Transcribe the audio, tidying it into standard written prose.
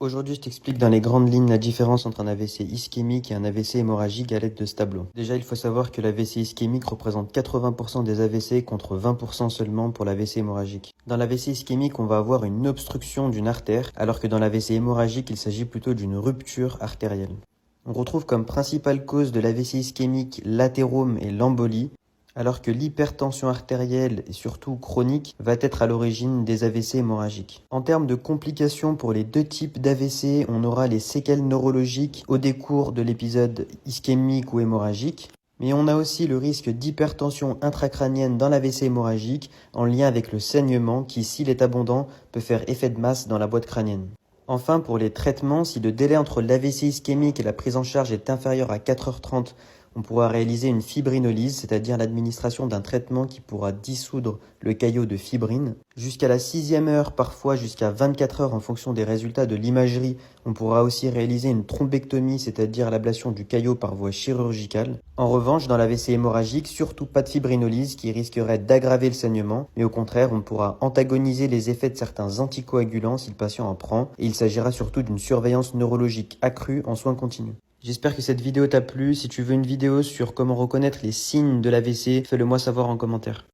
Aujourd'hui, je t'explique dans les grandes lignes la différence entre un AVC ischémique et un AVC hémorragique à l'aide de ce tableau. Déjà, il faut savoir que l'AVC ischémique représente 80% des AVC contre 20% seulement pour l'AVC hémorragique. Dans l'AVC ischémique, on va avoir une obstruction d'une artère, alors que dans l'AVC hémorragique, il s'agit plutôt d'une rupture artérielle. On retrouve comme principale cause de l'AVC ischémique l'athérome et l'embolie, alors que l'hypertension artérielle et surtout chronique va être à l'origine des AVC hémorragiques. En termes de complications pour les deux types d'AVC, on aura les séquelles neurologiques au décours de l'épisode ischémique ou hémorragique, mais on a aussi le risque d'hypertension intracrânienne dans l'AVC hémorragique en lien avec le saignement qui, s'il est abondant, peut faire effet de masse dans la boîte crânienne. Enfin, pour les traitements, si le délai entre l'AVC ischémique et la prise en charge est inférieur à 4h30, on pourra réaliser une fibrinolyse, c'est-à-dire l'administration d'un traitement qui pourra dissoudre le caillot de fibrine. Jusqu'à la 6e heure, parfois jusqu'à 24 heures en fonction des résultats de l'imagerie, on pourra aussi réaliser une thrombectomie, c'est-à-dire l'ablation du caillot par voie chirurgicale. En revanche, dans l'AVC hémorragique, surtout pas de fibrinolyse qui risquerait d'aggraver le saignement, mais au contraire, on pourra antagoniser les effets de certains anticoagulants si le patient en prend, et il s'agira surtout d'une surveillance neurologique accrue en soins continus. J'espère que cette vidéo t'a plu. Si tu veux une vidéo sur comment reconnaître les signes de l'AVC, fais-le moi savoir en commentaire.